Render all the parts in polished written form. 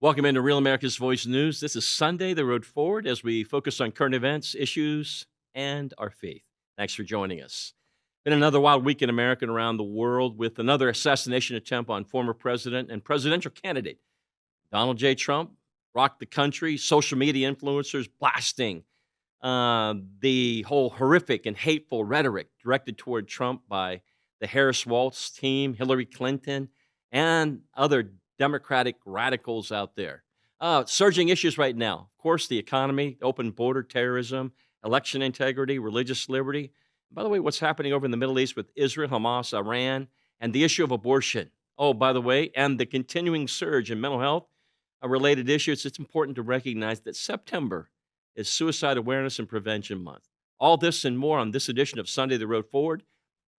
Welcome into Real America's Voice News. This is Sunday, the road forward, as we focus on current events, issues, and our faith. Thanks for joining us. Been another wild week in America and around the world with another assassination attempt on former president and presidential candidate Donald J. Trump. Rocked the country, social media influencers blasting the whole horrific and hateful rhetoric directed toward Trump by the Harris Waltz team, Hillary Clinton, and other Democratic radicals out there. Surging issues right now. Of course, the economy, open border terrorism, election integrity, religious liberty. By the way, what's happening over in the Middle East with Israel, Hamas, Iran, and the issue of abortion. Oh, by the way, and the continuing surge in mental health related issues. It's important to recognize that September is Suicide Awareness and Prevention Month. All this and more on this edition of Sunday the Road Forward.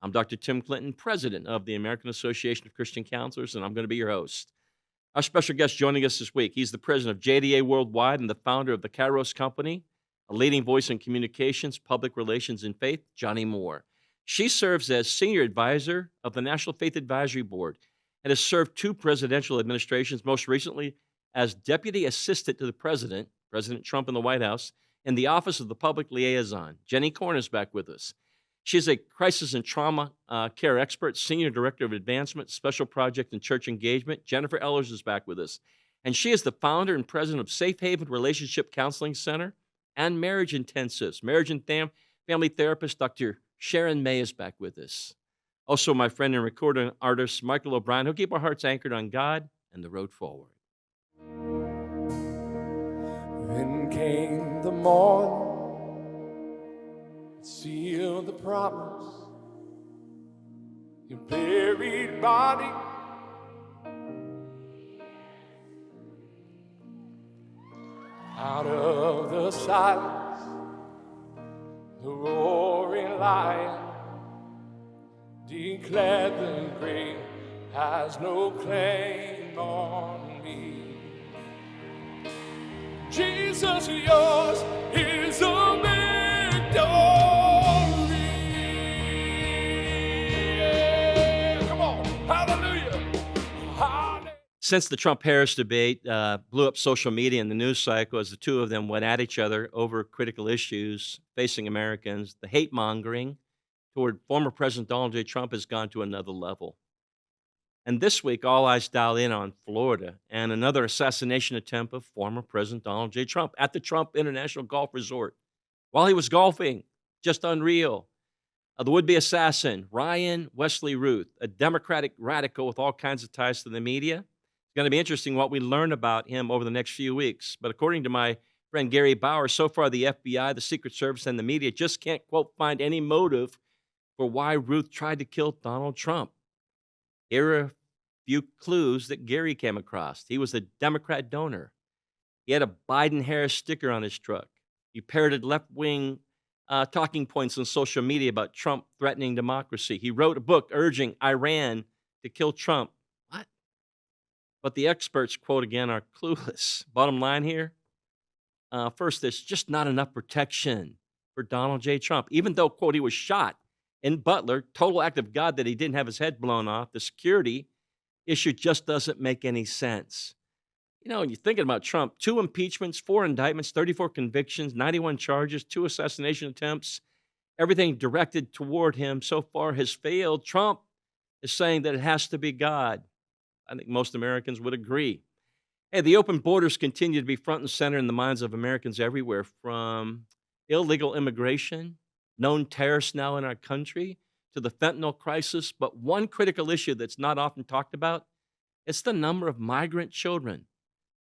I'm Dr. Tim Clinton, president of the American Association of Christian Counselors, and I'm going to be your host. Our special guest joining us this week, he's the president of JDA Worldwide and the founder of the Kairos Company, a leading voice in communications, public relations, and faith, Johnny Moore. She serves as senior advisor of the National Faith Advisory Board and has served two presidential administrations, most recently as deputy assistant to the president, President Trump in the White House, in the Office of the Public Liaison. Jenny Korn is back with us. She's a crisis and trauma care expert, senior director of advancement, special project and church engagement. Jennifer Ellers is back with us. And she is the founder and president of Safe Haven Relationship Counseling Center and Marriage Intensives. Marriage and family therapist Dr. Sharon May is back with us. Also, my friend and recording artist Michael O'Brien, who'll keep our hearts anchored on God and the road forward. Then came the morning, sealed the promise, your buried body. Out of the silence, the roaring lion declared the grave has no claim on me. Jesus, yours is a victory. Yeah, come on, hallelujah. Hallelujah. Since the Trump-Harris debate blew up social media and the news cycle as the two of them went at each other over critical issues facing Americans, the hate-mongering toward former President Donald J. Trump has gone to another level. And this week, all eyes dial in on Florida and another assassination attempt of former President Donald J. Trump at the Trump International Golf Resort. While he was golfing, just unreal. The would-be assassin, Ryan Wesley Ruth, a Democratic radical with all kinds of ties to the media. It's going to be interesting what we learn about him over the next few weeks. But according to my friend Gary Bauer, so far the FBI, the Secret Service, and the media just can't, quote, find any motive for why Ruth tried to kill Donald Trump. Here are a few clues that Gary came across. He was a Democrat donor. He had a Biden-Harris sticker on his truck. He parroted left-wing talking points on social media about Trump threatening democracy. He wrote a book urging Iran to kill Trump. What? But the experts, quote again, are clueless. Bottom line here, first, there's just not enough protection for Donald J. Trump. Even though, quote, he was shot in Butler, total act of God that he didn't have his head blown off, the security issue just doesn't make any sense. You know, you're thinking about Trump, 2 impeachments, 4 indictments, 34 convictions, 91 charges, 2 assassination attempts. Everything directed toward him so far has failed. Trump is saying that it has to be God. I think most Americans would agree. Hey, the open borders continue to be front and center in the minds of Americans everywhere, from illegal immigration, known terrorists now in our country, to the fentanyl crisis. But one critical issue that's not often talked about, it's the number of migrant children,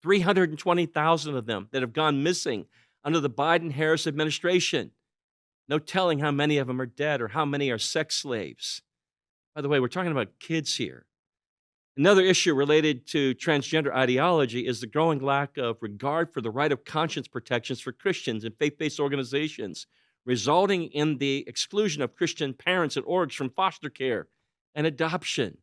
320,000 of them that have gone missing under the Biden-Harris administration. No telling how many of them are dead or how many are sex slaves. By the way, we're talking about kids here. Another issue related to transgender ideology is the growing lack of regard for the right of conscience protections for Christians and faith-based organizations, resulting in the exclusion of Christian parents and orgs from foster care and adoption.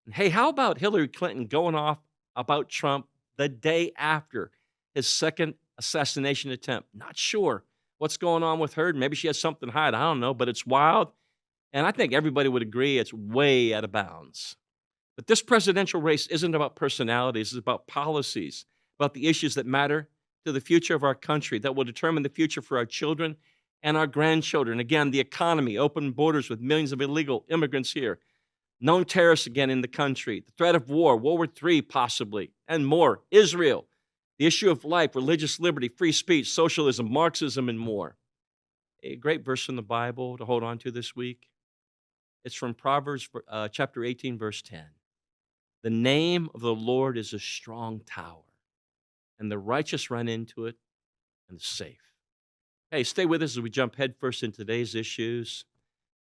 And hey, how about Hillary Clinton going off about Trump the day after his second assassination attempt? Not sure what's going on with her. Maybe she has something to hide. I don't know, but it's wild. And I think everybody would agree it's way out of bounds. But this presidential race isn't about personalities, it's about policies. about the issues that matter to the future of our country, that will determine the future for our children and our grandchildren. Again, the economy, open borders with millions of illegal immigrants here, known terrorists again in the country, the threat of war, World War III possibly, and more, Israel, the issue of life, religious liberty, free speech, socialism, Marxism, and more. A great verse from the Bible to hold on to this week. It's from Proverbs chapter 18, verse 10. The name of the Lord is a strong tower, and the righteous run into it and is safe. Hey, stay with us as we jump headfirst into today's issues.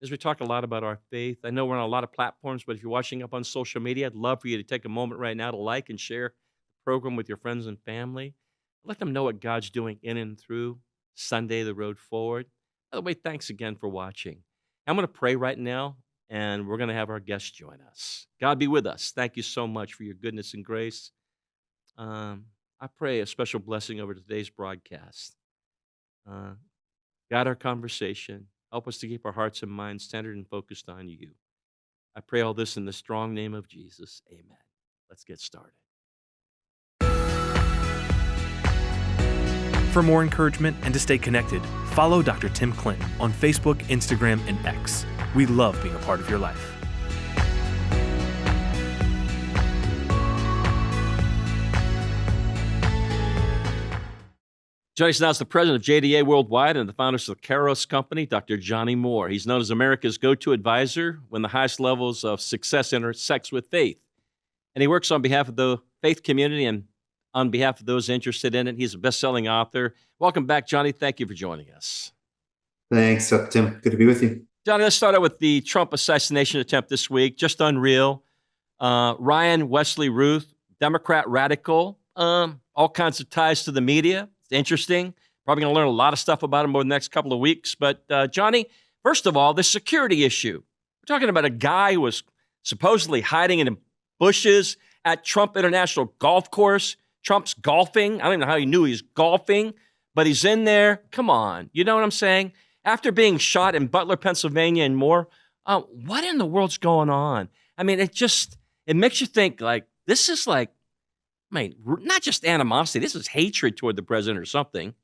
As we talk a lot about our faith, I know we're on a lot of platforms, but if you're watching up on social media, I'd love for you to take a moment right now to like and share the program with your friends and family. Let them know what God's doing in and through Sunday, the road forward. By the way, thanks again for watching. I'm going to pray right now, and we're going to have our guests join us. God be with us. Thank you so much for your goodness and grace. I pray a special blessing over today's broadcast. Guide our conversation. Help us to keep our hearts and minds centered and focused on you. I pray all this in the strong name of Jesus. Amen. Let's get started. For more encouragement and to stay connected, follow Dr. Tim Clinton on Facebook, Instagram, and X. We love being a part of your life. Joining us now is the president of JDA Worldwide and the founders of the Kairos Company, Dr. Johnny Moore. He's known as America's go-to advisor when the highest levels of success intersect with faith. And he works on behalf of the faith community and on behalf of those interested in it. He's a best-selling author. Welcome back, Johnny. Thank you for joining us. Thanks, Tim. Good to be with you. Johnny, let's start out with the Trump assassination attempt this week. Just unreal. Ryan Wesley Ruth, Democrat radical, all kinds of ties to the media. It's interesting. Probably going to learn a lot of stuff about him over the next couple of weeks. But Johnny, first of all, the security issue. We're talking about a guy who was supposedly hiding in bushes at Trump International Golf Course. Trump's golfing. I don't even know how he knew he was golfing, but he's in there. Come on. You know what I'm saying? After being shot in Butler, Pennsylvania and more, what in the world's going on? I mean, it makes you think like, this is like, not just animosity, this is hatred toward the president or something.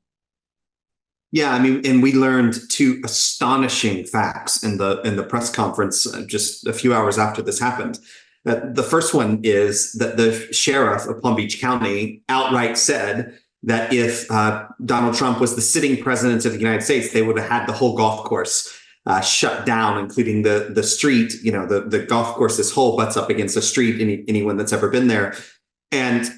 Yeah, I mean, and we learned two astonishing facts in the press conference just a few hours after this happened. The first one is that the sheriff of Palm Beach County outright said that if Donald Trump was the sitting president of the United States, they would have had the whole golf course shut down, including the street. You know, the golf course, this hole butts up against a street, anyone that's ever been there. And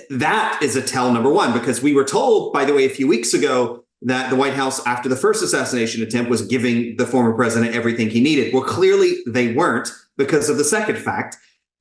that is a tell, number one, because we were told, by the way, a few weeks ago that the White House, after the first assassination attempt, was giving the former president everything he needed. Well, clearly they weren't, because of the second fact.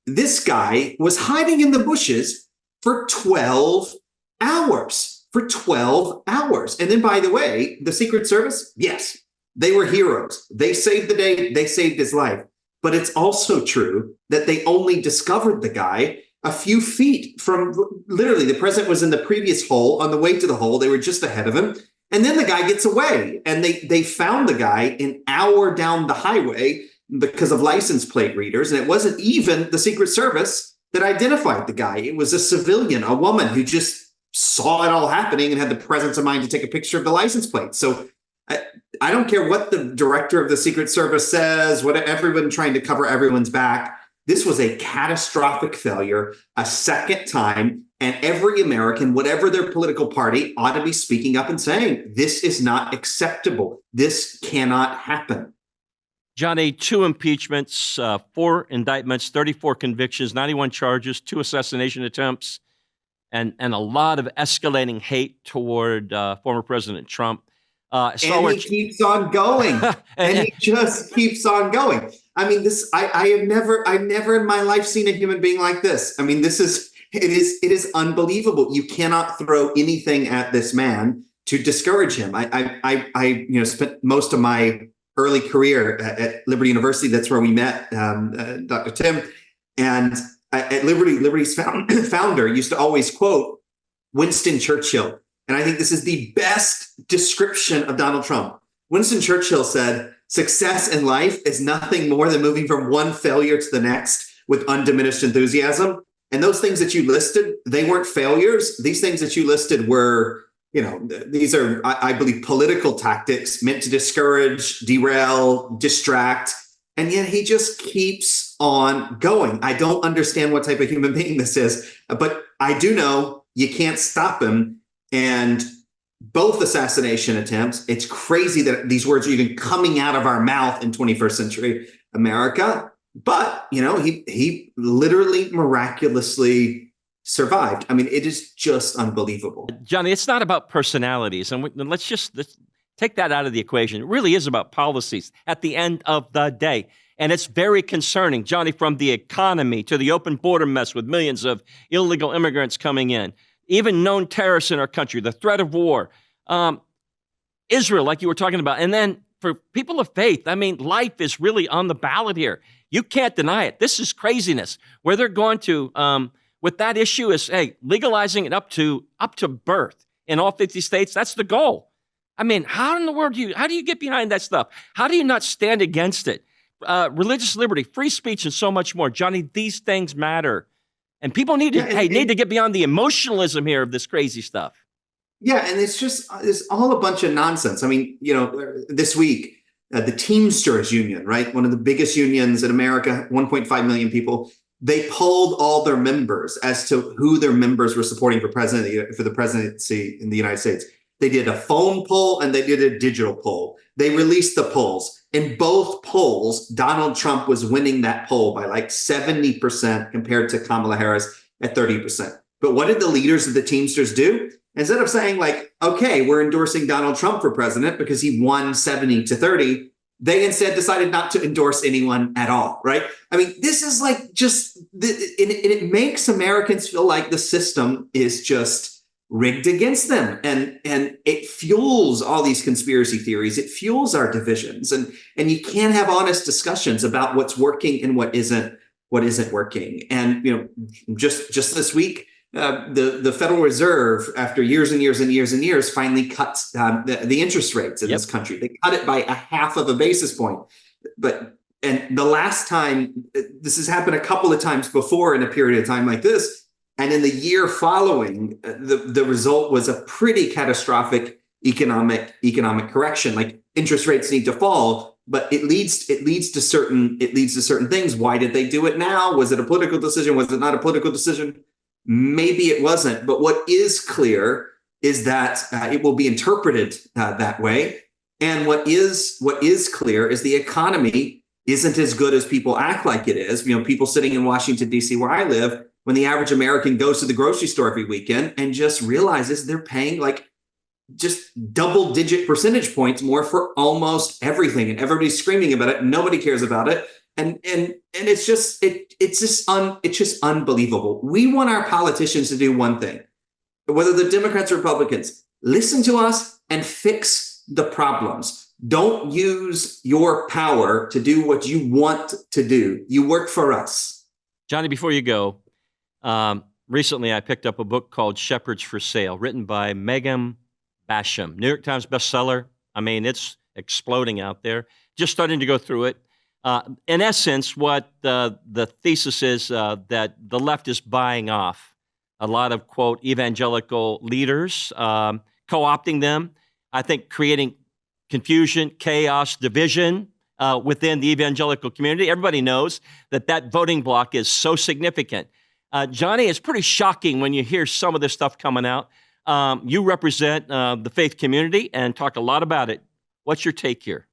This guy was hiding in the bushes for 12 hours. For 12 hours. And then, by the way, the Secret Service, yes, they were heroes. They saved the day. They saved his life. But it's also true that they only discovered the guy a few feet from, literally, the president was in the previous hole. On the way to the hole, they were just ahead of him. And then the guy gets away. And they found the guy an hour down the highway because of license plate readers. And it wasn't even the Secret Service that identified the guy. It was a civilian, a woman who just saw it all happening and had the presence of mind to take a picture of the license plate. So I don't care what the director of the Secret Service says, what everyone trying to cover everyone's back. This was a catastrophic failure, a second time. And every American, whatever their political party, ought to be speaking up and saying, this is not acceptable. This cannot happen. Johnny, 2 impeachments, 4 indictments, 34 convictions, 91 charges, 2 assassination attempts, and a lot of escalating hate toward former President Trump. And he keeps on going. And he just keeps on going. I mean, I've never in my life seen a human being like this. I mean, it is unbelievable. You cannot throw anything at this man to discourage him. I spent most of my early career at Liberty University. That's where we met, Dr. Tim. And at Liberty's founder used to always quote Winston Churchill. And I think this is the best description of Donald Trump. Winston Churchill said, success in life is nothing more than moving from one failure to the next with undiminished enthusiasm. And those things that you listed, they weren't failures. These things that you listed were, these are, I believe, political tactics meant to discourage, derail, distract. And yet he just keeps on going. I don't understand what type of human being this is, but I do know you can't stop him. And both assassination attempts, it's crazy that these words are even coming out of our mouth in 21st century America. But, he literally miraculously survived. I mean, it is just unbelievable. Johnny, it's not about personalities. And let's take that out of the equation. It really is about policies at the end of the day. And it's very concerning, Johnny, from the economy to the open border mess with millions of illegal immigrants coming in, even known terrorists in our country, the threat of war, Israel, like you were talking about. And then for people of faith, I mean, life is really on the ballot here. You can't deny it. This is craziness. Where they're going to with that issue is, hey, legalizing it up to birth in all 50 states. That's the goal. I mean, how in the world how do you get behind that stuff? How do you not stand against it? Religious liberty, free speech, and so much more. Johnny, these things matter. And people need to need to get beyond the emotionalism here of this crazy stuff. Yeah, and it's all a bunch of nonsense. I mean, this week, the Teamsters Union, right? One of the biggest unions in America, 1.5 million people. They polled all their members as to who their members were supporting for the presidency in the United States. They did a phone poll and they did a digital poll. They released the polls. In both polls, Donald Trump was winning that poll by like 70% compared to Kamala Harris at 30%. But what did the leaders of the Teamsters do? Instead of saying like, okay, we're endorsing Donald Trump for president because he won 70 to 30, they instead decided not to endorse anyone at all, right? I mean, this is like it makes Americans feel like the system is just rigged against them. And it fuels all these conspiracy theories. It fuels our divisions. And you can't have honest discussions about what's working and what isn't working. And, just this week, the Federal Reserve, after years and years and years and years, finally cuts the interest rates in this country. They cut it by 0.5 basis point. And the last time, this has happened a couple of times before in a period of time like this. And in the year following, the result was a pretty catastrophic economic correction. Like interest rates need to fall, but it leads to certain things. Why did they do it now? Was it a political decision? Was it not a political decision? Maybe it wasn't, but what is clear is that it will be interpreted that way. And what is clear is the economy isn't as good as people act like it is. People sitting in Washington, D.C., where I live, when the average American goes to the grocery store every weekend and just realizes they're paying like just double-digit percentage points more for almost everything, and everybody's screaming about it. Nobody cares about it. And it's just unbelievable. We want our politicians to do one thing, whether the Democrats or Republicans, listen to us and fix the problems. Don't use your power to do what you want to do. You work for us. Johnny, before you go, recently I picked up a book called Shepherds for Sale, written by Megan Basham, New York Times bestseller. I mean, it's exploding out there. Just starting to go through it. In essence, what the thesis is that the left is buying off a lot of, quote, evangelical leaders, co-opting them, I think creating confusion, chaos, division within the evangelical community. Everybody knows that voting bloc is so significant. Johnny, it's pretty shocking when you hear some of this stuff coming out. You represent the faith community and talk a lot about it. What's your take here?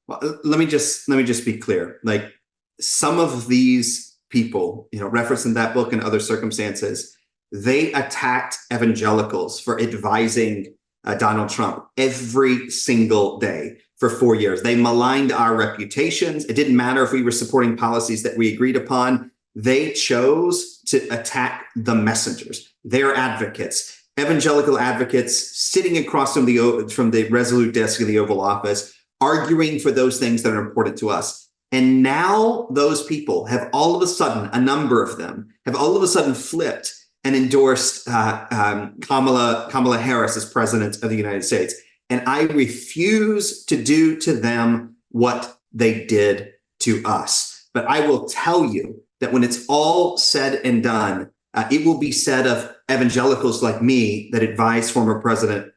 Well, let me just be clear. Like some of these people, referenced in that book and other circumstances, they attacked evangelicals for advising Donald Trump every single day for 4 years. They maligned our reputations. It didn't matter if we were supporting policies that we agreed upon. They chose to attack the messengers, their advocates, evangelical advocates sitting across from the Resolute desk of the Oval Office, arguing for those things that are important to us. And now those people have all of a sudden, a number of them have all of a sudden flipped and endorsed Kamala Harris as president of the United States. And I refuse to do to them what they did to us. But I will tell you that when it's all said and done, it will be said of evangelicals like me that advise former President,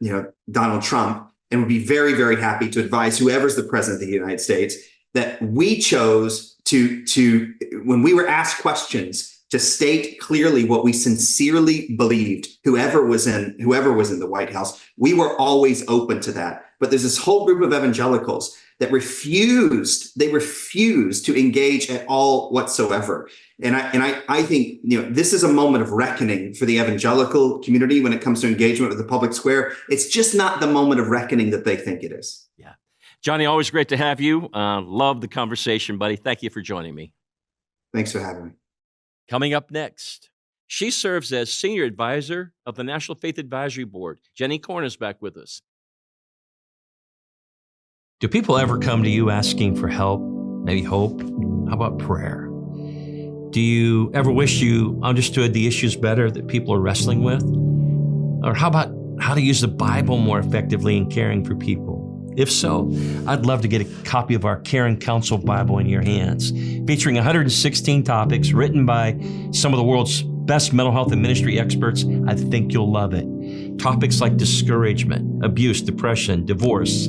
Donald Trump, and would be very, very happy to advise whoever's the president of the United States, that we chose to when we were asked questions, to state clearly what we sincerely believed, whoever was in the White House. We were always open to that. But there's this whole group of evangelicals that refused to engage at all whatsoever. And I think this is a moment of reckoning for the evangelical community when it comes to engagement with the public square. It's just not the moment of reckoning that they think it is. Yeah. Johnny, always great to have you. Love the conversation, buddy. Thank you for joining me. Thanks for having me. Coming up next, she serves as senior advisor of the National Faith Advisory Board. Jenny Korn is back with us. Do people ever come to you asking for help, maybe hope? How about prayer? Do you ever wish you understood the issues better that people are wrestling with? Or how about how to use the Bible more effectively in caring for people? If so, I'd love to get a copy of our Caring Counsel Bible in your hands, featuring 116 topics written by some of the world's best mental health and ministry experts. I think you'll love it. Topics like discouragement, abuse, depression, divorce,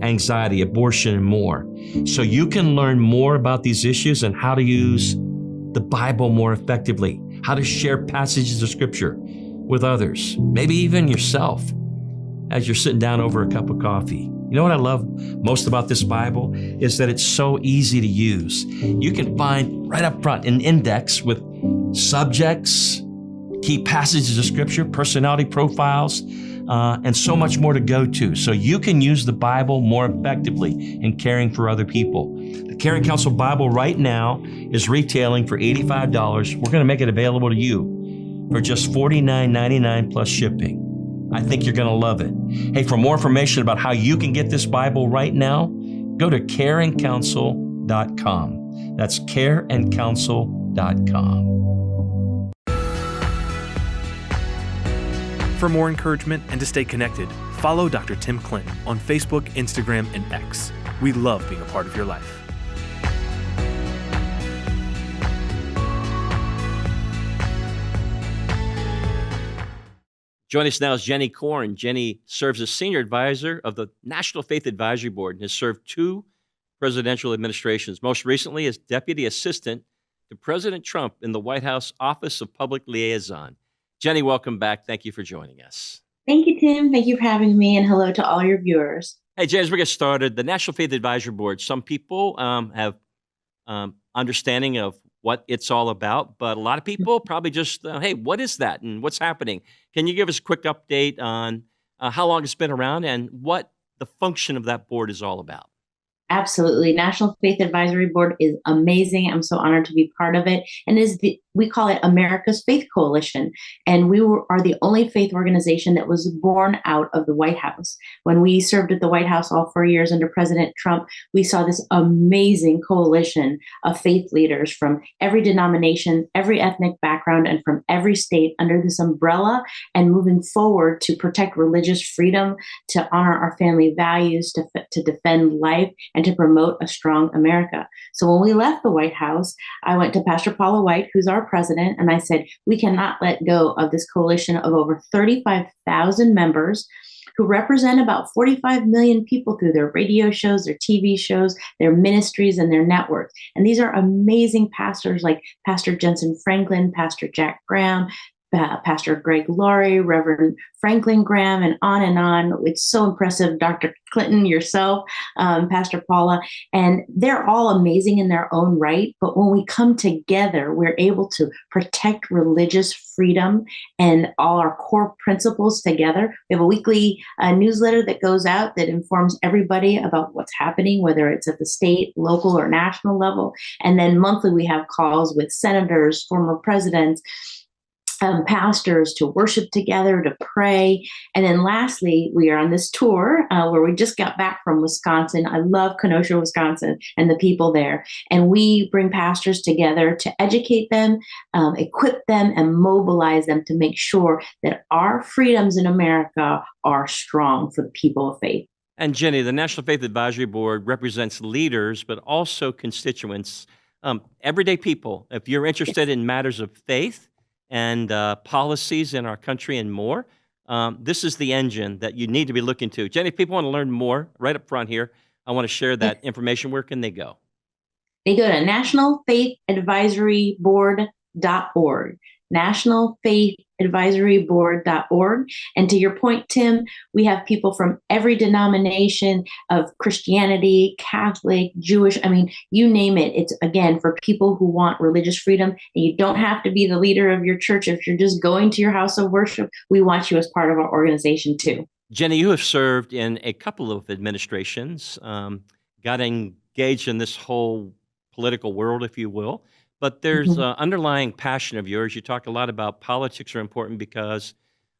anxiety, abortion, and more. So you can learn more about these issues and how to use the Bible more effectively, how to share passages of Scripture with others, maybe even yourself, as you're sitting down over a cup of coffee. You know what I love most about this Bible is that it's so easy to use. You can find right up front an index with subjects, key passages of Scripture, personality profiles, and so much more to go to. So you can use the Bible more effectively in caring for other people. The Caring Counsel Bible right now is retailing for $85. We're going to make it available to you for just $49.99 plus shipping. I think you're going to love it. Hey, for more information about how you can get this Bible right now, go to careandcounsel.com. That's careandcounsel.com. For more encouragement and to stay connected, follow Dr. Tim Clinton on Facebook, Instagram, and X. We love being a part of your life. Joining us now is Jenny Korn. Jenny serves as senior advisor of the National Faith Advisory Board and has served 2 presidential administrations, most recently as deputy assistant to President Trump in the White House Office of Public Liaison. Jenny, welcome back. Thank you for joining us. Thank you, Tim. Thank you for having me, and hello to all your viewers. Hey, Jenny, as we get started, the National Faith Advisory Board, some people have understanding of what it's all about, but a lot of people probably just, hey, what is that and what's happening? Can you give us a quick update on how long it's been around and what the function of that board is all about? Absolutely. National Faith Advisory Board is amazing. I'm so honored to be part of it. And we call it America's Faith Coalition. And we are the only faith organization that was born out of the White House. When we served at the White House all 4 years under President Trump, we saw this amazing coalition of faith leaders from every denomination, every ethnic background, and from every state under this umbrella and moving forward to protect religious freedom, to honor our family values, to defend life, and to promote a strong America. So when we left the White House, I went to Pastor Paula White, who's our president, and I said, we cannot let go of this coalition of over 35,000 members who represent about 45 million people through their radio shows, their TV shows, their ministries, and their networks. And these are amazing pastors like Pastor Jensen Franklin, Pastor Jack Graham, Pastor Greg Laurie, Reverend Franklin Graham, and on and on. It's so impressive. Dr. Clinton, yourself, Pastor Paula, and they're all amazing in their own right. But when we come together, we're able to protect religious freedom and all our core principles together. We have a weekly newsletter that goes out that informs everybody about what's happening, whether it's at the state, local, or national level. And then monthly, we have calls with senators, former presidents, pastors to worship together, to pray. And then lastly, we are on this tour where we just got back from Wisconsin. I love Kenosha, Wisconsin, and the people there. And we bring pastors together to educate them, equip them, and mobilize them to make sure that our freedoms in America are strong for the people of faith. And Jenny, the National Faith Advisory Board represents leaders, but also constituents everyday people, if you're interested in matters of faith and policies in our country and more, this is the engine that you need to be looking to. Jenny, if people want to learn more right up front here, I want to share that information. Where can they go? They go to nationalfaithadvisoryboard.org, nationalfaithadvisoryboard.org. And to your point, Tim, we have people from every denomination of Christianity, Catholic, Jewish, I mean, you name it. It's, again, for people who want religious freedom. And you don't have to be the leader of your church. If you're just going to your house of worship, we want you as part of our organization too. Jenny, you have served in a couple of administrations, got engaged in this whole political world, if you will. But there's an underlying passion of yours. You talk a lot about politics are important because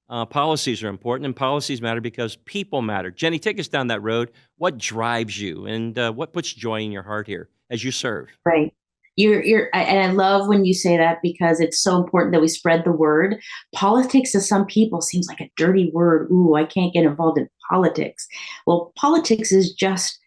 policies are important, and policies matter because people matter. Jenny, take us down that road. What drives you, and what puts joy in your heart here as you serve? Right. And I love when you say that, because it's so important that we spread the word. Politics to some people seems like a dirty word. Ooh, I can't get involved in politics. Well, politics is just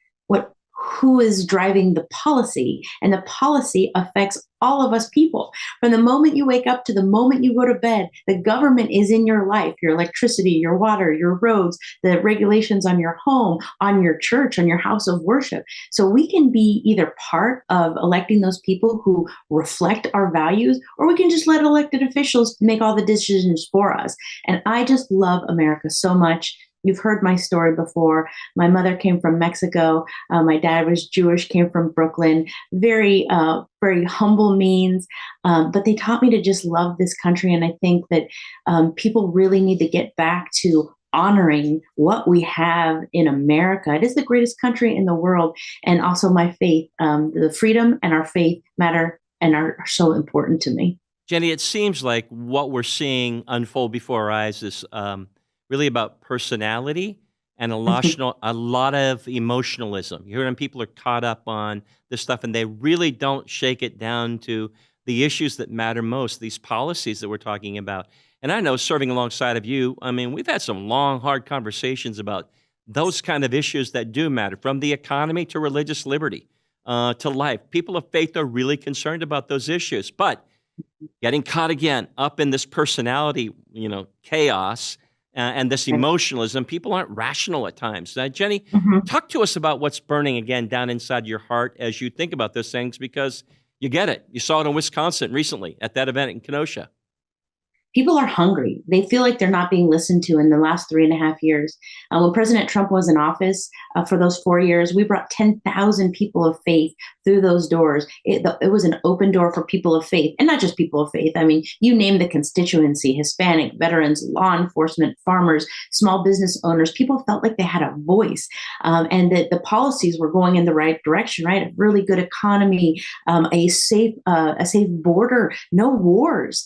who is driving the policy, and the policy affects all of us people. From the moment you wake up to the moment you go to bed, the government is in your life, your electricity, your water, your roads, the regulations on your home, on your church, on your house of worship. So we can be either part of electing those people who reflect our values, or we can just let elected officials make all the decisions for us. And I just love America so much. You've heard my story before. My mother came from Mexico. My dad was Jewish, came from Brooklyn. Very, very humble means. But they taught me to just love this country. And I think that people really need to get back to honoring what we have in America. It is the greatest country in the world. And also my faith, the freedom and our faith matter and are so important to me. Jenny, it seems like what we're seeing unfold before our eyes is really about personality and a lot of emotionalism. You hear when people are caught up on this stuff and they really don't shake it down to the issues that matter most, these policies that we're talking about. And I know, serving alongside of you, I mean, we've had some long, hard conversations about those kind of issues that do matter, from the economy to religious liberty to life. People of faith are really concerned about those issues, but getting caught again up in this personality, chaos, and this emotionalism, people aren't rational at times. Jenny, talk to us about what's burning again down inside your heart as you think about those things, because you get it. You saw it in Wisconsin recently at that event in Kenosha. People are hungry. They feel like they're not being listened to in the last 3.5 years. When President Trump was in office for those 4 years, we brought 10,000 people of faith through those doors. It was an open door for people of faith, and not just people of faith. I mean, you name the constituency: Hispanic, veterans, law enforcement, farmers, small business owners. People felt like they had a voice, and that the policies were going in the right direction, right? A really good economy, a safe border, no wars.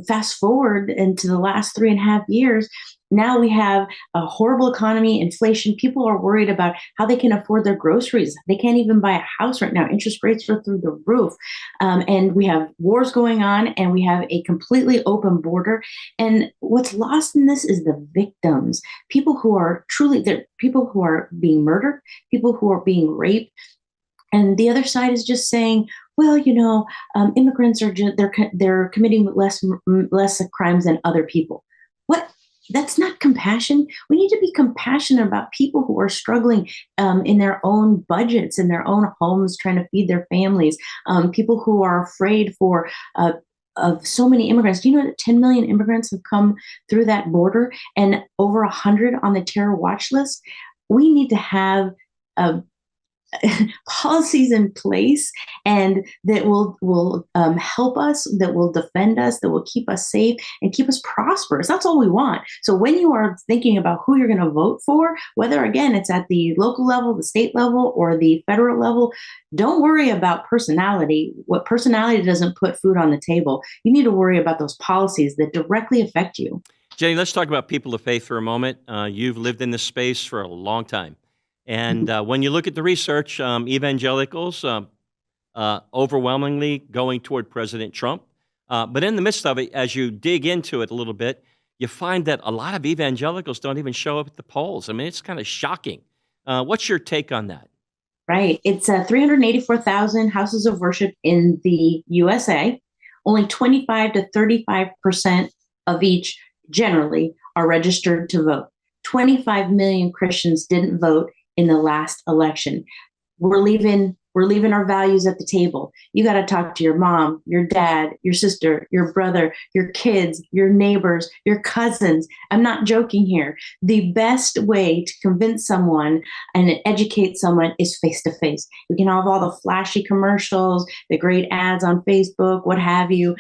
Fast forward into the last 3.5 years, now we have a horrible economy, inflation. People are worried about how they can afford their groceries. They can't even buy a house right now. Interest rates are through the roof. And we have wars going on, and we have a completely open border. And what's lost in this is the victims, people who are people who are being murdered, people who are being raped. And the other side is just saying, well, immigrants are they're committing less crimes than other people. What? That's not compassion. We need to be compassionate about people who are struggling in their own budgets, in their own homes, trying to feed their families. People who are afraid of so many immigrants. Do you know that 10 million immigrants have come through that border, and over 100 on the terror watch list? We need to have policies in place, and that will help us, that will defend us, that will keep us safe and keep us prosperous. That's all we want. So when you are thinking about who you're going to vote for, whether again it's at the local level, the state level, or the federal level, don't worry about personality. What personality doesn't put food on the table. You need to worry about those policies that directly affect you. Jenny, let's talk about people of faith for a moment. You've lived in this space for a long time. And when you look at the research, evangelicals overwhelmingly going toward President Trump. But in the midst of it, as you dig into it a little bit, you find that a lot of evangelicals don't even show up at the polls. I mean, it's kind of shocking. What's your take on that? Right. It's 384,000 houses of worship in the USA. Only 25 to 35% of each generally are registered to vote. 25 million Christians didn't vote in the last election. We're leaving our values at the table. You got to talk to your mom, your dad, your sister, your brother, your kids, your neighbors, your cousins. I'm not joking here. The best way to convince someone and educate someone is face to face. We can have all the flashy commercials, the great ads on Facebook, what have you.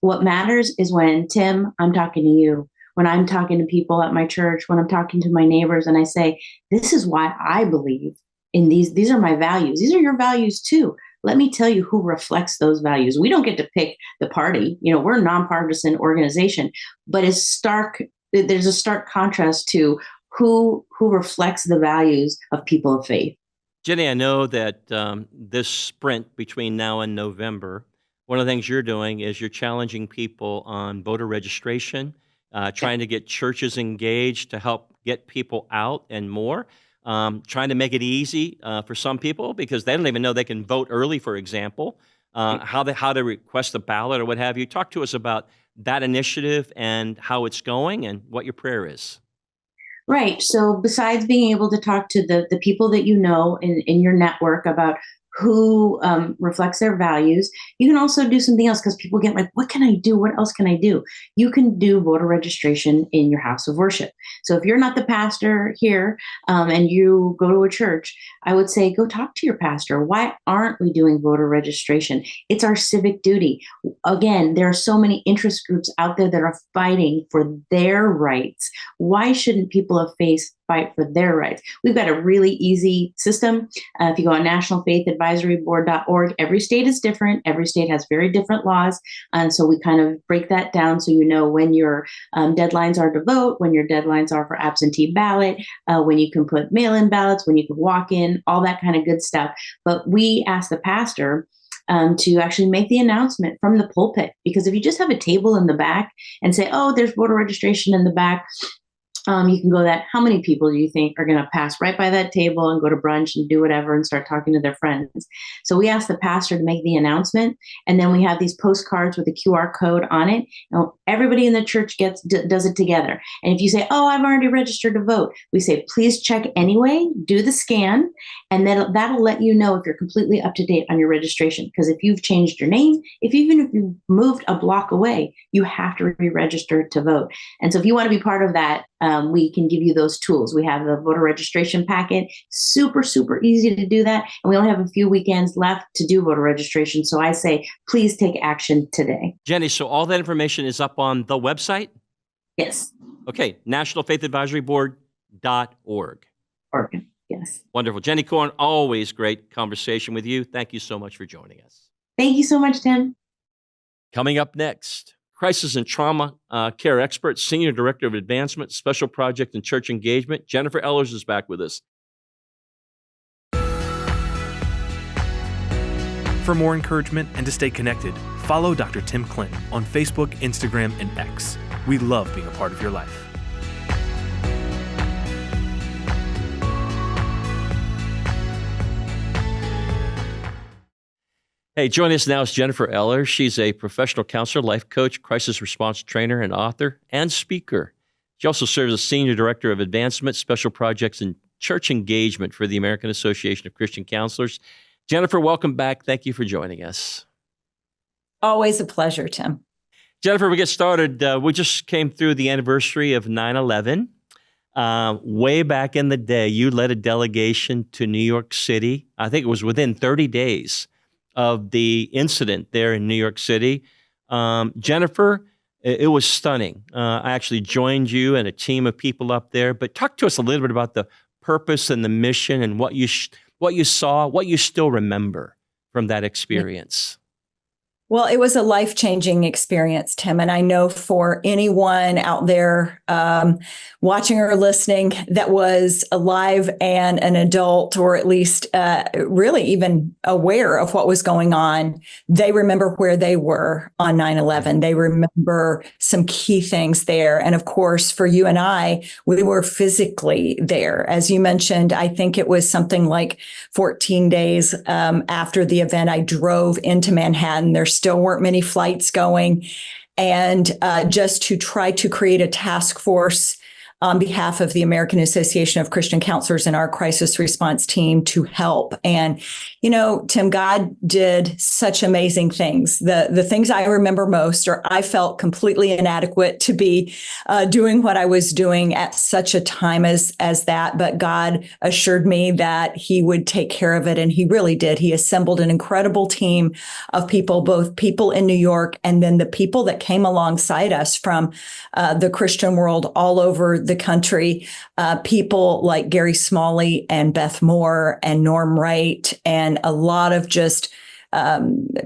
What matters is when, Tim, I'm talking to you, when I'm talking to people at my church, when I'm talking to my neighbors, and I say, this is why I believe in these are my values. These are your values too. Let me tell you who reflects those values. We don't get to pick the party. We're a nonpartisan organization, but there's a stark contrast to who reflects the values of people of faith. Jenny, I know that this sprint between now and November, one of the things you're doing is you're challenging people on voter registration, trying to get churches engaged to help get people out and more. Trying to make it easy for some people because they don't even know they can vote early, for example, how to request a ballot or what have you. Talk to us about that initiative and how it's going and what your prayer is. Right. So besides being able to talk to the people that you know in your network about who reflects their values, you can also do something else because people get like, what can I do? What else can I do? You can do voter registration in your house of worship. So if you're not the pastor here and you go to a church, I would say go talk to your pastor. Why aren't we doing voter registration? It's our civic duty. Again, there are so many interest groups out there that are fighting for their rights. Why shouldn't people of faith fight for their rights? We've got a really easy system. If you go on nationalfaithadvisoryboard.org, every state is different. Every state has very different laws. And so we kind of break that down so you know when your deadlines are to vote, when your deadlines are for absentee ballot, when you can put mail-in ballots, when you can walk in, all that kind of good stuff. But we ask the pastor to actually make the announcement from the pulpit. Because if you just have a table in the back and say, oh, there's voter registration in the back, you can go that. How many people do you think are going to pass right by that table and go to brunch and do whatever and start talking to their friends? So we ask the pastor to make the announcement, and then we have these postcards with a QR code on it. And everybody in the church does it together. And if you say, "Oh, I've already registered to vote," we say, "Please check anyway. Do the scan, and then that'll let you know if you're completely up to date on your registration. Because if you've changed your name, even if you moved a block away, you have to re-register to vote." And so if you want to be part of that, we can give you those tools. We have the voter registration packet, super, super easy to do that. And we only have a few weekends left to do voter registration. So I say, please take action today. Jenny, so all that information is up on the website? Yes. Okay, nationalfaithadvisoryboard.org. Oregon, yes. Wonderful. Jenny Corn, always great conversation with you. Thank you so much for joining us. Thank you so much, Tim. Coming up next, crisis and trauma care expert, Senior Director of Advancement, Special Project and Church Engagement, Jennifer Ellers is back with us. For more encouragement and to stay connected, follow Dr. Tim Clinton on Facebook, Instagram, and X. We love being a part of your life. Hey, joining us now is Jennifer Ellers. She's a professional counselor, life coach, crisis response trainer, and author and speaker. She also serves as Senior Director of Advancement, Special Projects, and Church Engagement for the American Association of Christian Counselors. Jennifer, welcome back. Thank you for joining us. Always a pleasure, Tim. Jennifer, we get started. We just came through the anniversary of 9/11. Way back in the day, you led a delegation to New York City. I think it was within 30 days of the incident there in New York City. Jennifer, it was stunning. I actually joined you and a team of people up there, but talk to us a little bit about the purpose and the mission and what you saw, what you still remember from that experience. Well, it was a life-changing experience, Tim. And I know for anyone out there watching or listening that was alive and an adult, or at least really even aware of what was going on, they remember where they were on 9/11. They remember some key things there. And of course, for you and I, we were physically there. As you mentioned, I think it was something like 14 days after the event, I drove into Manhattan. There still weren't many flights going. And just to try to create a task force on behalf of the American Association of Christian Counselors and our crisis response team to help. And, you know, Tim, God did such amazing things. The things I remember most are I felt completely inadequate to be doing what I was doing at such a time as that. But God assured me that he would take care of it. And he really did. He assembled an incredible team of people, both people in New York and then the people that came alongside us from the Christian world all over the country, people like Gary Smalley and Beth Moore and Norm Wright, and a lot of just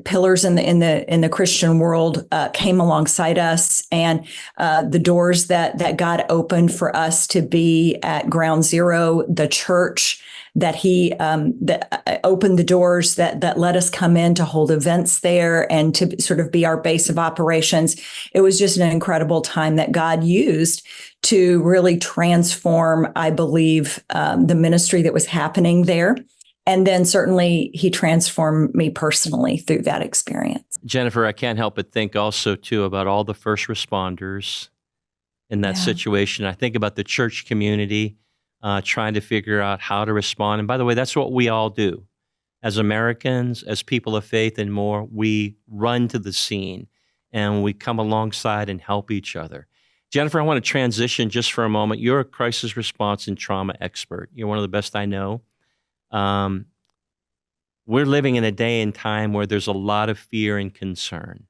pillars in the Christian world came alongside us, and the doors that God opened for us to be at Ground Zero, the church that he that opened the doors that let us come in to hold events there and to sort of be our base of operations. It was just an incredible time that God used to really transform, I believe, the ministry that was happening there. And then certainly he transformed me personally through that experience. Jennifer, I can't help but think also, too, about all the first responders in that Yeah. situation. I think about the church community trying to figure out how to respond. And by the way, that's what we all do. As Americans, as people of faith and more, we run to the scene and we come alongside and help each other. Jennifer, I want to transition just for a moment. You're a crisis response and trauma expert. You're one of the best I know. We're living in a day and time where there's a lot of fear and concern.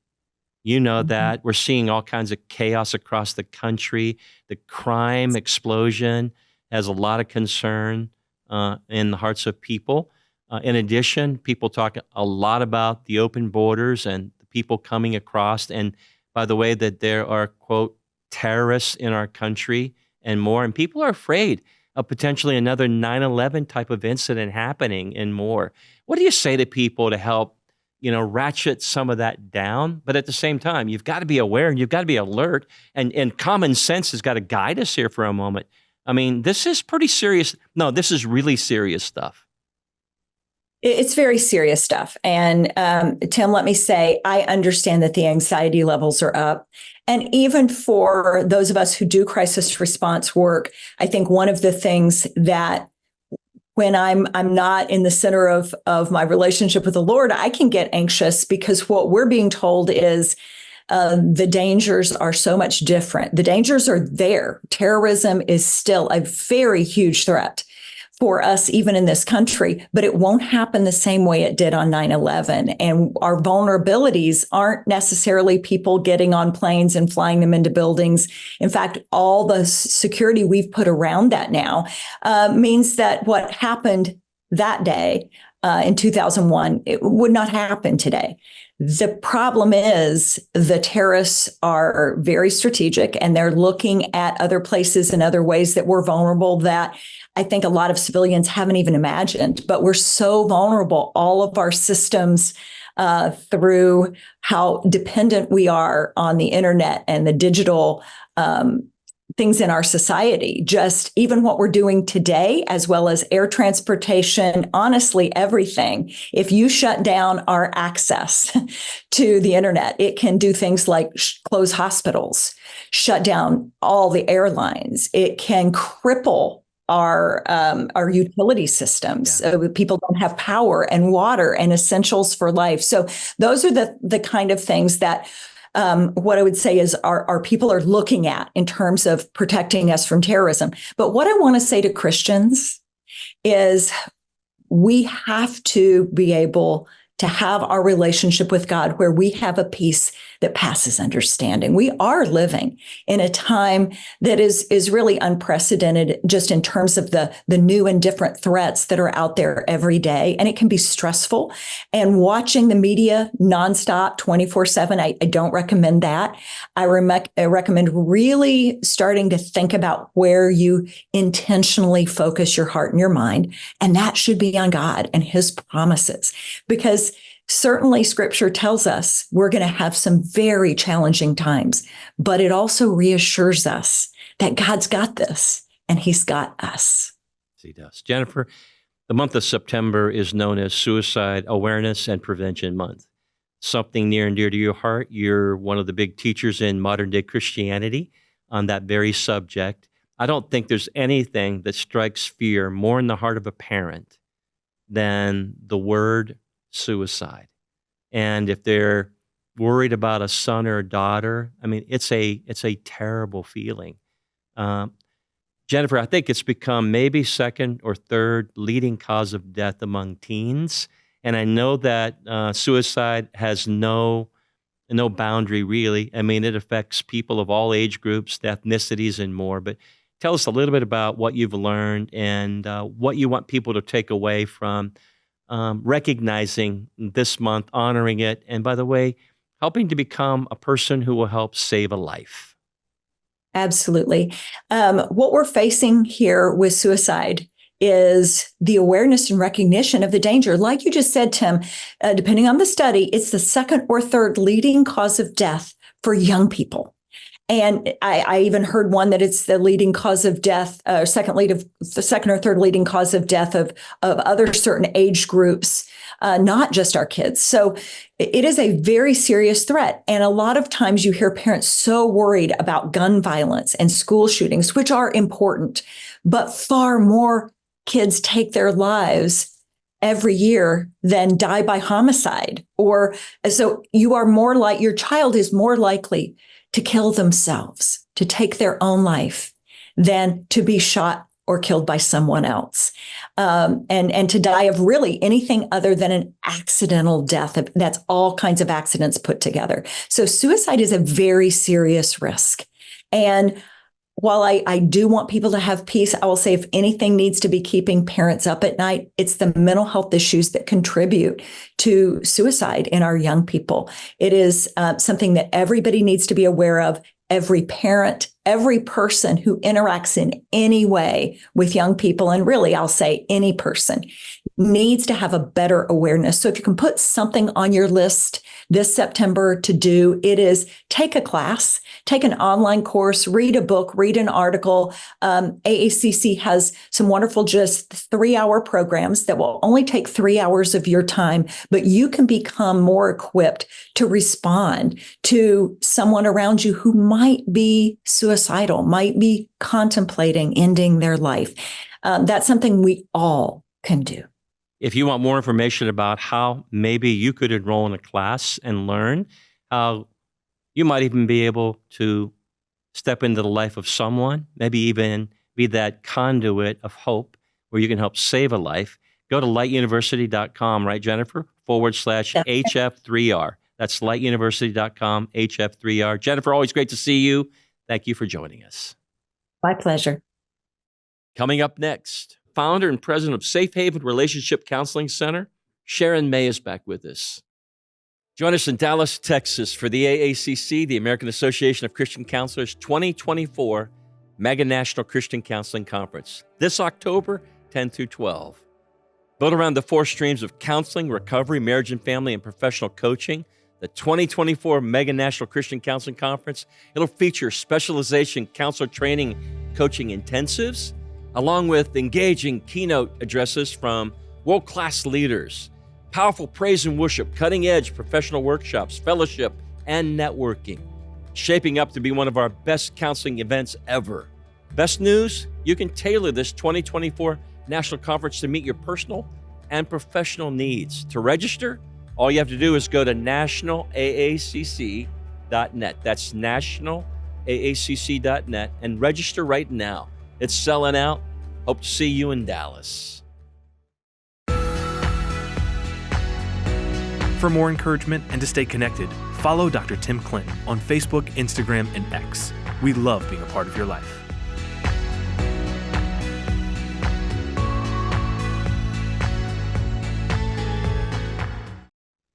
You know that. We're seeing all kinds of chaos across the country. The crime explosion has a lot of concern in the hearts of people. In addition, people talk a lot about the open borders and the people coming across. And by the way, that there are, quote, terrorists in our country and more. And people are afraid of potentially another 9/11 type of incident happening and more. What do you say to people to help, ratchet some of that down? But at the same time, you've got to be aware and you've got to be alert. And common sense has got to guide us here for a moment. I mean, this is pretty serious. No, this is really serious stuff. It's very serious stuff. And Tim, let me say, I understand that the anxiety levels are up. And even for those of us who do crisis response work, I think one of the things that when I'm not in the center of my relationship with the Lord, I can get anxious because what we're being told is the dangers are so much different. The dangers are there. Terrorism is still a very huge threat for us, even in this country, but it won't happen the same way it did on 9/11. And our vulnerabilities aren't necessarily people getting on planes and flying them into buildings. In fact, all the security we've put around that now means that what happened that day in 2001, it would not happen today. The problem is the terrorists are very strategic and they're looking at other places and other ways that we're vulnerable that I think a lot of civilians haven't even imagined, but we're so vulnerable. All of our systems through how dependent we are on the internet and the digital things in our society, just even what we're doing today, as well as air transportation, honestly, everything. If you shut down our access to the internet, it can do things like close hospitals, shut down all the airlines. It can cripple our utility systems. Yeah. People don't have power and water and essentials for life. So those are the kind of things that what I would say is our people are looking at in terms of protecting us from terrorism. But what I want to say to Christians is we have to be able to have our relationship with God where we have a peace that passes understanding. We are living in a time that is really unprecedented just in terms of the new and different threats that are out there every day. And it can be stressful. And watching the media nonstop 24/7, I don't recommend that. I recommend really starting to think about where you intentionally focus your heart and your mind. And that should be on God and his promises, because certainly scripture tells us we're going to have some very challenging times, but it also reassures us that God's got this and he's got us. He does. Jennifer, the month of September is known as Suicide Awareness and Prevention Month. Something near and dear to your heart. You're one of the big teachers in modern day Christianity on that very subject. I don't think there's anything that strikes fear more in the heart of a parent than the word suicide. And if they're worried about a son or a daughter, I mean, it's a terrible feeling. Jennifer, I think it's become maybe second or third leading cause of death among teens. And I know that suicide has no boundary, really. I mean, it affects people of all age groups, ethnicities, and more. But tell us a little bit about what you've learned and what you want people to take away from recognizing this month, honoring it, and by the way, helping to become a person who will help save a life. Absolutely. What we're facing here with suicide is the awareness and recognition of the danger. Like you just said, Tim, depending on the study, it's the second or third leading cause of death for young people. And I even heard one that it's the leading cause of death, the second or third leading cause of death of other certain age groups, not just our kids. So it is a very serious threat. And a lot of times you hear parents so worried about gun violence and school shootings, which are important, but far more kids take their lives every year than die by homicide. Or so your child is more likely to kill themselves, to take their own life, than to be shot or killed by someone else, and to die of really anything other than an accidental death. That's all kinds of accidents put together. So suicide is a very serious risk. And while I do want people to have peace, I will say if anything needs to be keeping parents up at night, it's the mental health issues that contribute to suicide in our young people. It is something that everybody needs to be aware of. Every parent, every person who interacts in any way with young people, and really I'll say any person, needs to have a better awareness. So if you can put something on your list this September to do, it is take a class, take an online course, read a book, read an article. AACC has some wonderful just 3-hour programs that will only take 3 hours of your time, but you can become more equipped to respond to someone around you who might be suicidal, might be contemplating ending their life. That's something we all can do. If you want more information about how maybe you could enroll in a class and learn how you might even be able to step into the life of someone, maybe even be that conduit of hope where you can help save a life, go to lightuniversity.com, right, Jennifer? /HF3R. That's lightuniversity.com, HF3R. Jennifer, always great to see you. Thank you for joining us. My pleasure. Coming up next, founder and president of Safe Haven Relationship Counseling Center, Sharon May is back with us. Join us in Dallas, Texas for the AACC, the American Association of Christian Counselors 2024 Mega National Christian Counseling Conference, this October 10 through 12. Built around the 4 streams of counseling, recovery, marriage and family, and professional coaching, the 2024 Mega National Christian Counseling Conference, it'll feature specialization counselor training, coaching intensives, along with engaging keynote addresses from world-class leaders, powerful praise and worship, cutting-edge professional workshops, fellowship, and networking, shaping up to be one of our best counseling events ever. Best news, you can tailor this 2024 National Conference to meet your personal and professional needs. To register, all you have to do is go to nationalaacc.net. That's nationalaacc.net and register right now. It's selling out. Hope to see you in Dallas. For more encouragement and to stay connected, follow Dr. Tim Clinton on Facebook, Instagram, and X. We love being a part of your life.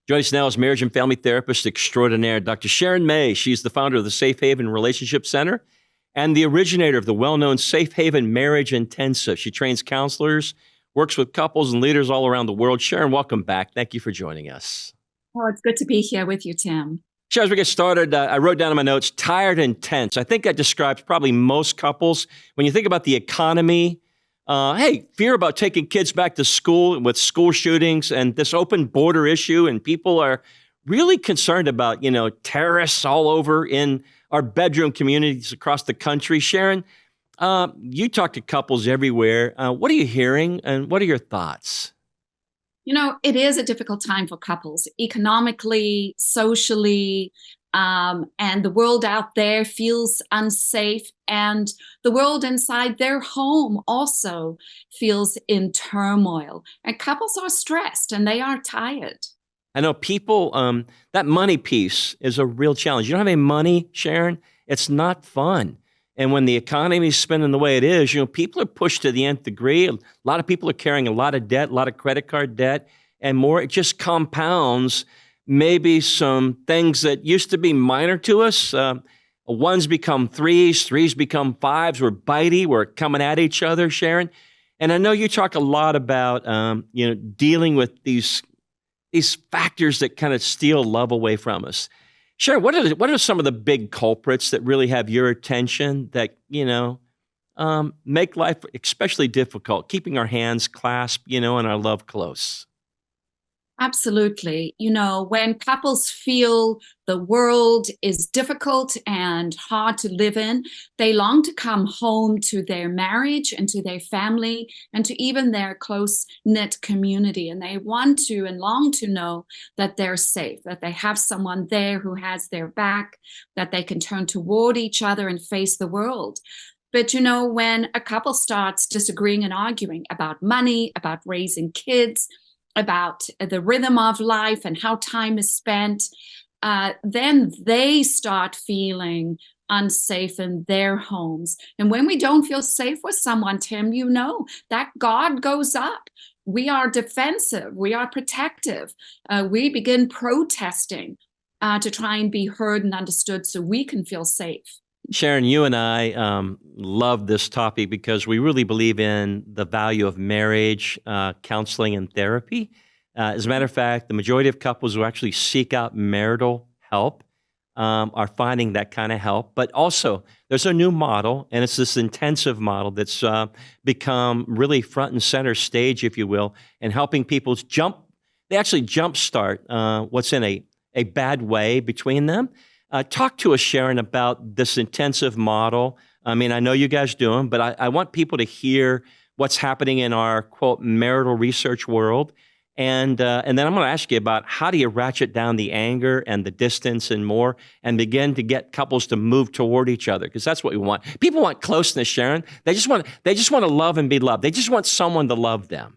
Joining us now is marriage and family therapist extraordinaire, Dr. Sharon May. She's the founder of the Safe Haven Relationship Center and the originator of the well-known Safe Haven Marriage Intensive. She trains counselors, works with couples and leaders all around the world. Sharon, welcome back. Thank you for joining us. Oh, it's good to be here with you, Tim. Sharon, as we get started, I wrote down in my notes, tired and tense. I think that describes probably most couples. When you think about the economy, fear about taking kids back to school with school shootings and this open border issue, and people are really concerned about, terrorists all over in our bedroom communities across the country. Sharon, you talk to couples everywhere. What are you hearing, and what are your thoughts? It is a difficult time for couples, economically, socially, and the world out there feels unsafe, and the world inside their home also feels in turmoil. And couples are stressed and they are tired. I know people, that money piece is a real challenge. You don't have any money, Sharon, it's not fun. And when the economy is spinning the way it is, people are pushed to the nth degree. A lot of people are carrying a lot of debt, a lot of credit card debt, and more. It just compounds maybe some things that used to be minor to us. Ones become threes become fives. We're bitey, we're coming at each other, Sharon. And I know you talk a lot about, dealing with these factors that kind of steal love away from us. Sharon, what are some of the big culprits that really have your attention that, make life especially difficult, keeping our hands clasped, and our love close? Absolutely. When couples feel the world is difficult and hard to live in, they long to come home to their marriage and to their family and to even their close-knit community. And they want to and long to know that they're safe, that they have someone there who has their back, that they can turn toward each other and face the world. But, when a couple starts disagreeing and arguing about money, about raising kids, about the rhythm of life and how time is spent, then they start feeling unsafe in their homes. And when we don't feel safe with someone, Tim, that guard goes up. We are defensive. We are protective. We begin protesting to try and be heard and understood so we can feel safe. Sharon, you and I love this topic because we really believe in the value of marriage, counseling, and therapy. As a matter of fact, the majority of couples who actually seek out marital help are finding that kind of help. But also, there's a new model, and it's this intensive model that's become really front and center stage, if you will, and helping people jumpstart what's in a bad way between them. Talk to us, Sharon, about this intensive model. I mean, I know you guys do them, but I want people to hear what's happening in our, quote, marital research world. And then I'm going to ask you about how do you ratchet down the anger and the distance and more and begin to get couples to move toward each other, because that's what we want. People want closeness, Sharon. They just want to love and be loved. They just want someone to love them.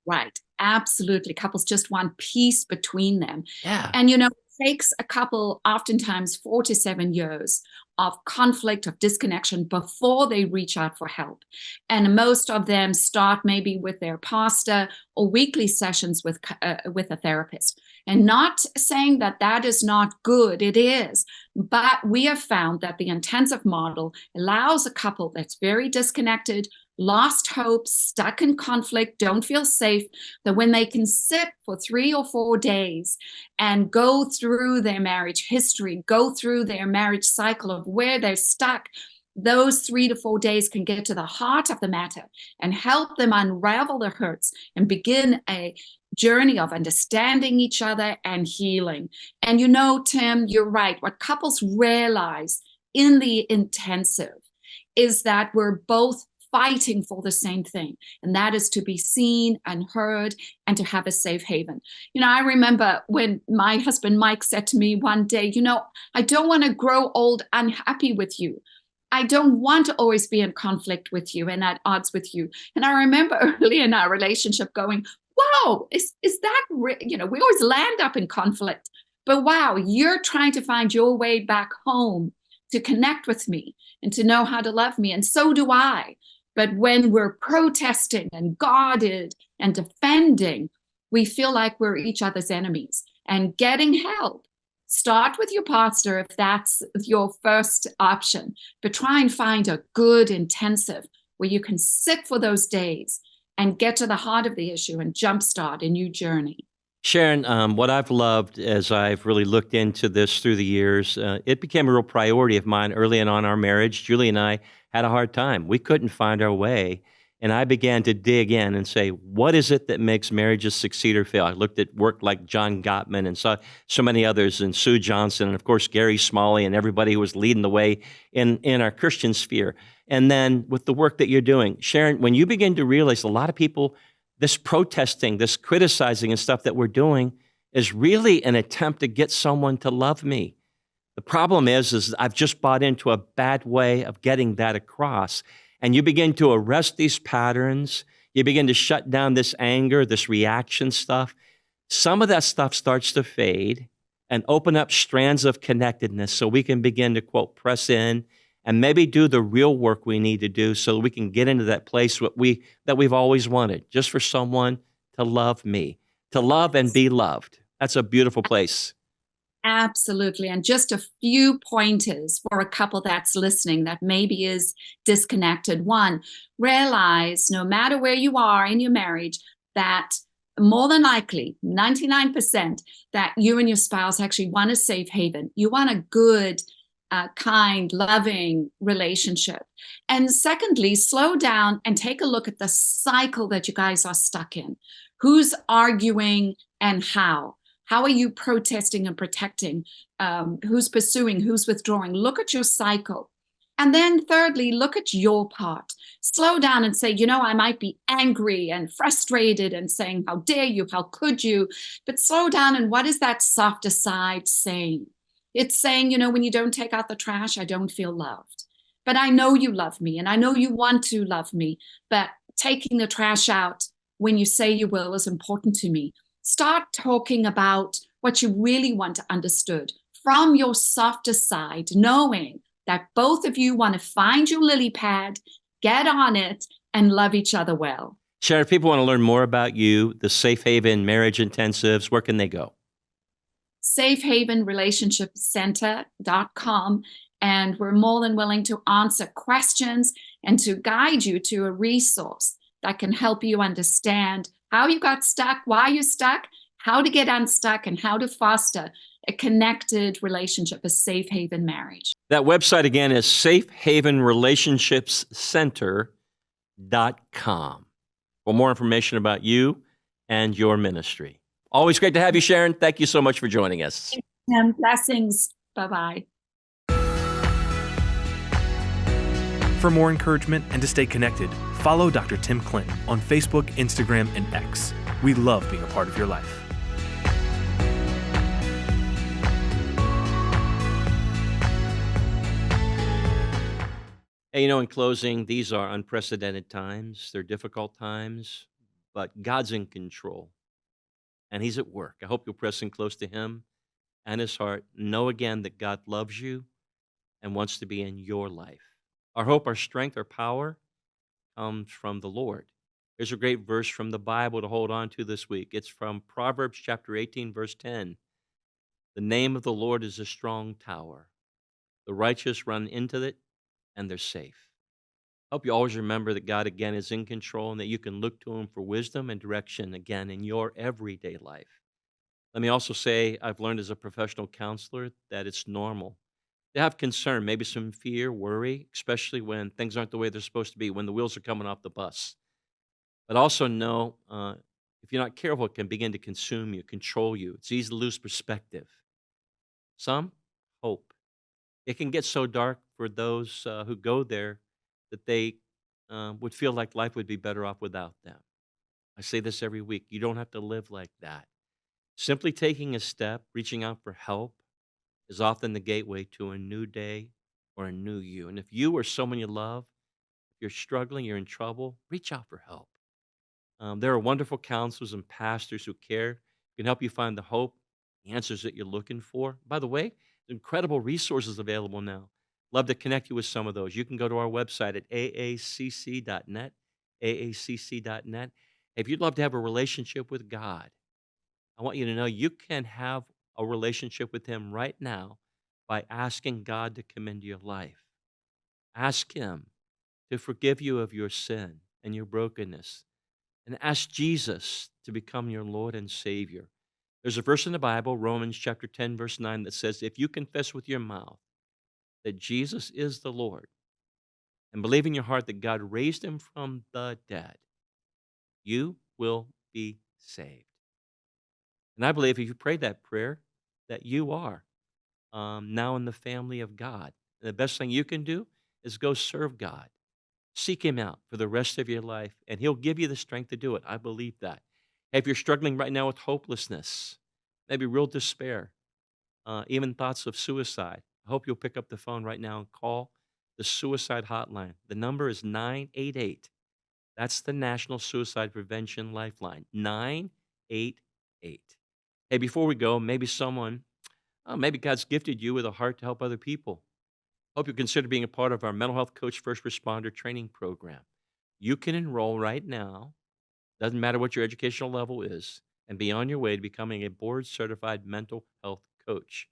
Right. Absolutely. Couples just want peace between them. Yeah. And, it takes a couple oftentimes 4 to 7 years of conflict, of disconnection before they reach out for help. And most of them start maybe with their pastor or weekly sessions with a therapist. And not saying that is not good, it is. But we have found that the intensive model allows a couple that's very disconnected, lost hope, stuck in conflict, don't feel safe, that when they can sit for 3 or 4 days and go through their marriage history, go through their marriage cycle of where they're stuck, those 3 to 4 days can get to the heart of the matter and help them unravel the hurts and begin a journey of understanding each other and healing. And Tim, you're right. What couples realize in the intensive is that we're both fighting for the same thing, and that is to be seen and heard and to have a safe haven. I remember when my husband Mike said to me one day, I don't want to grow old unhappy with you. I don't want to always be in conflict with you and at odds with you. And I remember early in our relationship going, Whoa, is that you know, we always land up in conflict, but wow, you're trying to find your way back home to connect with me and to know how to love me, and so do I. But when we're protesting and guarded and defending, we feel like we're each other's enemies. And getting help, start with your pastor if that's your first option, but try and find a good intensive where you can sit for those days and get to the heart of the issue and jumpstart a new journey. Sharon, what I've loved as I've really looked into this through the years, it became a real priority of mine early in on our marriage. Julie and I had a hard time. We couldn't find our way. And I began to dig in and say, what is it that makes marriages succeed or fail? I looked at work like John Gottman and saw so many others, and Sue Johnson, and of course, Gary Smalley, and everybody who was leading the way in our Christian sphere. And then with the work that you're doing, Sharon, when you begin to realize a lot of people, this protesting, this criticizing and stuff that we're doing is really an attempt to get someone to love me. The problem is I've just bought into a bad way of getting that across. And you begin to arrest these patterns. You begin to shut down this anger, this reaction stuff. Some of that stuff starts to fade and open up strands of connectedness so we can begin to, quote, press in and maybe do the real work we need to do so that we can get into that place that we've always wanted, just for someone to love me, to love and be loved. That's a beautiful place. Absolutely. And just a few pointers for a couple that's listening that maybe is disconnected. One, realize no matter where you are in your marriage, that more than likely, 99%, that you and your spouse actually want a safe haven. You want a good, kind, loving relationship. And secondly, slow down and take a look at the cycle that you guys are stuck in. Who's arguing and how? How are you protesting and protecting? Who's pursuing? Who's withdrawing? Look at your cycle. And then thirdly, look at your part. Slow down and say, you know, I might be angry and frustrated and saying, how dare you? How could you? But slow down, and what is that softer side saying? It's saying, you know, when you don't take out the trash, I don't feel loved. But I know you love me, and I know you want to love me. But taking the trash out when you say you will is important to me. Start talking about what you really want understood from your softer side, knowing that both of you want to find your lily pad, get on it, and love each other well. Sharon, if people want to learn more about you, the Safe Haven Marriage Intensives, where can they go? safehavenrelationshipcenter.com. And we're more than willing to answer questions and to guide you to a resource that can help you understand how you got stuck, why you're stuck, how to get unstuck, and how to foster a connected relationship, a safe haven marriage. That website again is safehavenrelationshipscenter.com for more information about you and your ministry. Always great to have you, Sharon. Thank you so much for joining us. And blessings. Bye-bye. For more encouragement and to stay connected, follow Dr. Tim Clinton on Facebook, Instagram, and X. We love being a part of your life. Hey, you know, in closing, these are unprecedented times. They're difficult times, but God's in control, and He's at work. I hope you'll press in close to Him and His heart. Know again that God loves you and wants to be in your life. Our hope, our strength, our power comes from the Lord. Here's a great verse from the Bible to hold on to this week. It's from Proverbs chapter 18, verse 10. The name of the Lord is a strong tower. The righteous run into it, and they're safe. Hope you always remember that God, again, is in control and that you can look to Him for wisdom and direction, again, in your everyday life. Let me also say, I've learned as a professional counselor that it's normal to have concern, maybe some fear, worry, especially when things aren't the way they're supposed to be, when the wheels are coming off the bus. But also know, if you're not careful, it can begin to consume you, control you. It's easy to lose perspective. Some, hope. It can get so dark for those who go there that they would feel like life would be better off without them. I say this every week. You don't have to live like that. Simply taking a step, reaching out for help, is often the gateway to a new day or a new you. And if you or someone you love, if you're struggling, you're in trouble, reach out for help. There are wonderful counselors and pastors who care, can help you find the hope, the answers that you're looking for. By the way, incredible resources available now. Love to connect you with some of those. You can go to our website at aacc.net, aacc.net. If you'd love to have a relationship with God, I want you to know you can have a relationship with Him right now by asking God to come into your life. Ask Him to forgive you of your sin and your brokenness, and ask Jesus to become your Lord and Savior. There's a verse in the Bible, Romans chapter 10, verse 9, that says, if you confess with your mouth that Jesus is the Lord and believe in your heart that God raised Him from the dead, you will be saved. And I believe if you prayed that prayer, that you are now in the family of God. And the best thing you can do is go serve God. Seek Him out for the rest of your life, and He'll give you the strength to do it. I believe that. If you're struggling right now with hopelessness, maybe real despair, even thoughts of suicide, I hope you'll pick up the phone right now and call the suicide hotline. The number is 988. That's the National Suicide Prevention Lifeline, 988. Hey, before we go, maybe maybe God's gifted you with a heart to help other people. Hope you consider being a part of our Mental Health Coach First Responder Training Program. You can enroll right now, doesn't matter what your educational level is, and be on your way to becoming a board-certified mental health coach.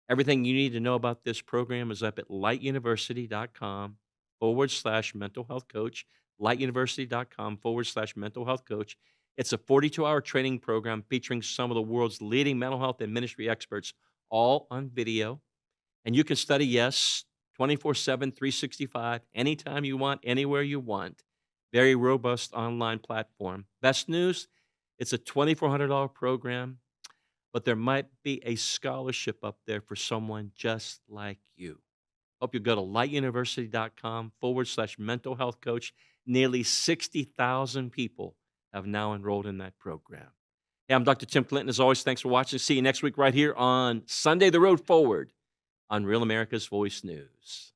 Everything you need to know about this program is up at lightuniversity.com/mental health coach, lightuniversity.com/mental health coach. It's a 42-hour training program featuring some of the world's leading mental health and ministry experts, all on video. And you can study, yes, 24/7, 365, anytime you want, anywhere you want. Very robust online platform. Best news, it's a $2,400 program, but there might be a scholarship up there for someone just like you. Hope you go to lightuniversity.com/mental health coach. Nearly 60,000 people have now enrolled in that program. Hey, I'm Dr. Tim Clinton. As always, thanks for watching. See you next week right here on Sunday, The Road Forward on Real America's Voice News.